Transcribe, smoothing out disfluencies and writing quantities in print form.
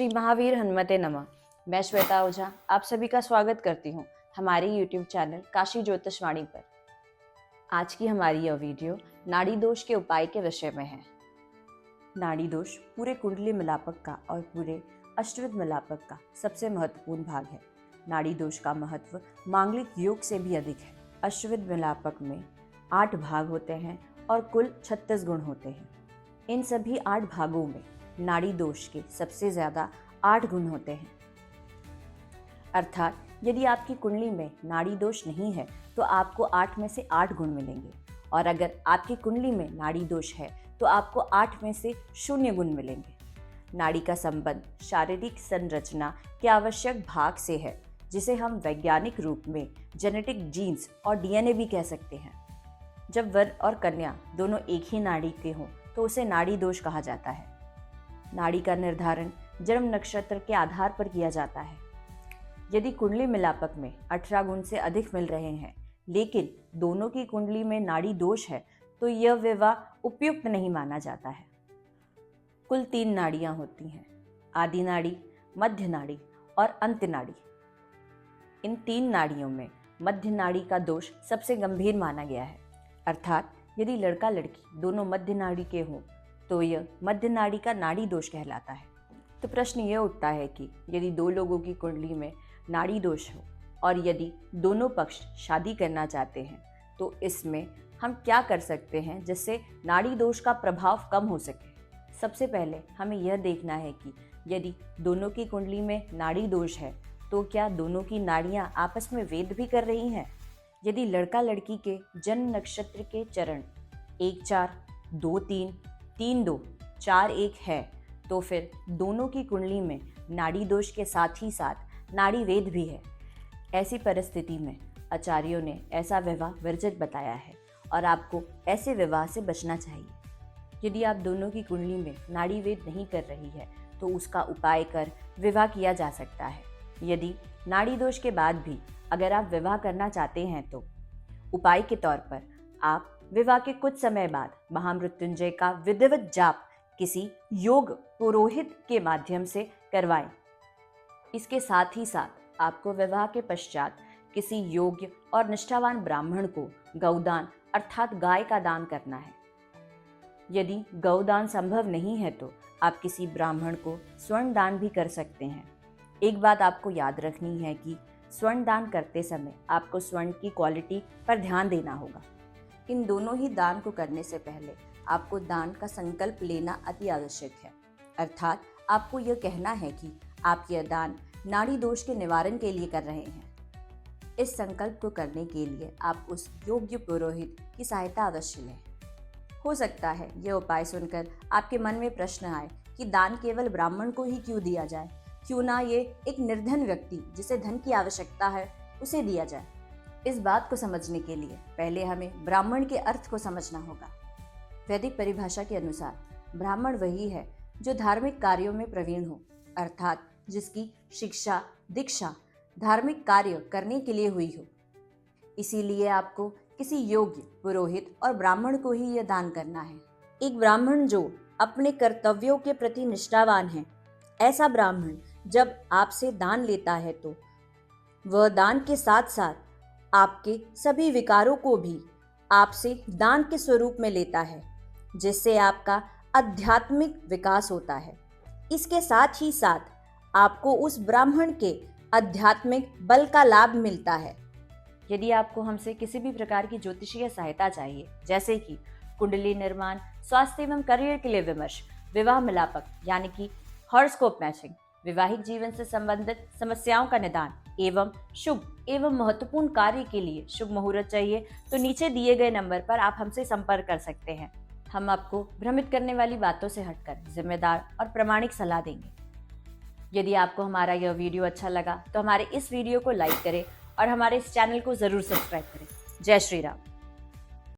श्री महावीर हनुमते नमः। मैं श्वेता ओझा आप सभी का स्वागत करती हूँ हमारे YouTube चैनल काशी ज्योतिषवाणी पर। आज की हमारी यह वीडियो नाड़ी दोष के उपाय के विषय में है। नाड़ी दोष पूरे कुंडली मिलापक का और पूरे अष्टविध मिलापक का सबसे महत्वपूर्ण भाग है। नाड़ी दोष का महत्व मांगलिक योग से भी अधिक है। अष्टविध मिलापक में 8 भाग होते हैं और कुल 36 गुण होते हैं। इन सभी 8 भागों में नाड़ी दोष के सबसे ज्यादा 8 गुण होते हैं। अर्थात यदि आपकी कुंडली में नाड़ी दोष नहीं है तो आपको 8 में से 8 गुण मिलेंगे, और अगर आपकी कुंडली में नाड़ी दोष है तो आपको 8 में से 0 गुण मिलेंगे। नाड़ी का संबंध शारीरिक संरचना के आवश्यक भाग से है, जिसे हम वैज्ञानिक रूप में जेनेटिक जीन्स और डीएनए भी कह सकते हैं। जब वर और कन्या दोनों एक ही नाड़ी के हों तो उसे नाड़ी दोष कहा जाता है। नाड़ी का निर्धारण जन्म नक्षत्र के आधार पर किया जाता है। यदि कुंडली मिलापक में 18 गुण से अधिक मिल रहे हैं लेकिन दोनों की कुंडली में नाड़ी दोष है तो यह विवाह उपयुक्त नहीं माना जाता है। कुल 3 नाड़ियां होती हैं, आदि नाड़ी, मध्य नाड़ी और अंत नाड़ी। इन 3 नाड़ियों में मध्य नाड़ी का दोष सबसे गंभीर माना गया है। अर्थात यदि लड़का लड़की दोनों मध्य नाड़ी के हों तो यह मध्य नाड़ी का नाड़ी दोष कहलाता है। तो प्रश्न यह उठता है कि यदि 2 लोगों की कुंडली में नाड़ी दोष हो और यदि दोनों पक्ष शादी करना चाहते हैं तो इसमें हम क्या कर सकते हैं जिससे नाड़ी दोष का प्रभाव कम हो सके। सबसे पहले हमें यह देखना है कि यदि दोनों की कुंडली में नाड़ी दोष है तो क्या दोनों की नाड़ियां आपस में वेद भी कर रही हैं। यदि लड़का लड़की के जन्म नक्षत्र के चरण 1-4, 2-3, 3-2, 4-1 है तो फिर दोनों की कुंडली में नाड़ी दोष के साथ ही साथ नाड़ी वेद भी है। ऐसी परिस्थिति में आचार्यों ने ऐसा विवाह वर्जित बताया है और आपको ऐसे विवाह से बचना चाहिए। यदि आप दोनों की कुंडली में नाड़ी वेद नहीं कर रही है तो उसका उपाय कर विवाह किया जा सकता है। यदि नाड़ी दोष के बाद भी अगर आप विवाह करना चाहते हैं तो उपाय के तौर पर आप विवाह के कुछ समय बाद महामृत्युंजय का विधिवत जाप किसी योग पुरोहित के माध्यम से करवाएं। इसके साथ ही साथ आपको विवाह के पश्चात किसी योग्य और निष्ठावान ब्राह्मण को गौदान अर्थात गाय का दान करना है। यदि गौदान संभव नहीं है तो आप किसी ब्राह्मण को स्वर्ण दान भी कर सकते हैं। एक बात आपको याद रखनी है कि स्वर्ण दान करते समय आपको स्वर्ण की क्वालिटी पर ध्यान देना होगा। इन दोनों ही दान को करने से पहले आपको दान का संकल्प लेना अति आवश्यक है। अर्थात आपको यह कहना है कि आप यह दान नाड़ी दोष के निवारण के लिए कर रहे हैं। इस संकल्प को करने के लिए आप उस योग्य पुरोहित की सहायता अवश्य लें। हो सकता है यह उपाय सुनकर आपके मन में प्रश्न आए कि दान केवल ब्राह्मण को ही क्यों दिया जाए, क्यों ना ये एक निर्धन व्यक्ति जिसे धन की आवश्यकता है उसे दिया जाए। इस बात को समझने के लिए पहले हमें ब्राह्मण के अर्थ को समझना होगा। वैदिक परिभाषा के अनुसार ब्राह्मण वही है जो धार्मिक कार्यों में प्रवीण हो, अर्थात जिसकी शिक्षा दीक्षा धार्मिक कार्य करने के लिए हुई हो। इसीलिए आपको किसी योग्य पुरोहित और ब्राह्मण को ही यह दान करना है। एक ब्राह्मण जो अपने कर्तव्यों के प्रति निष्ठावान है, ऐसा ब्राह्मण जब आपसे दान लेता है तो वह दान के साथ साथ आपके सभी विकारों को भी आपसे दान के स्वरूप में लेता है, जिससे आपका आध्यात्मिक विकास होता है। इसके साथ ही साथ आपको उस ब्राह्मण के आध्यात्मिक बल का लाभ मिलता है। यदि आपको हमसे किसी भी प्रकार की ज्योतिषीय सहायता चाहिए, जैसे कि कुंडली निर्माण, स्वास्थ्य एवं करियर के लिए विमर्श, विवाह मिलापक यानी कि हॉरोस्कोप मैचिंग, वैवाहिक जीवन से संबंधित समस्याओं का निदान एवं शुभ एवं महत्वपूर्ण कार्य के लिए शुभ मुहूर्त चाहिए तो नीचे दिए गए नंबर पर आप हमसे संपर्क कर सकते हैं। हम आपको भ्रमित करने वाली बातों से हटकर जिम्मेदार और प्रामाणिक सलाह देंगे। यदि आपको हमारा यह वीडियो अच्छा लगा तो हमारे इस वीडियो को लाइक करें और हमारे इस चैनल को जरूर सब्सक्राइब करें। जय श्री राम।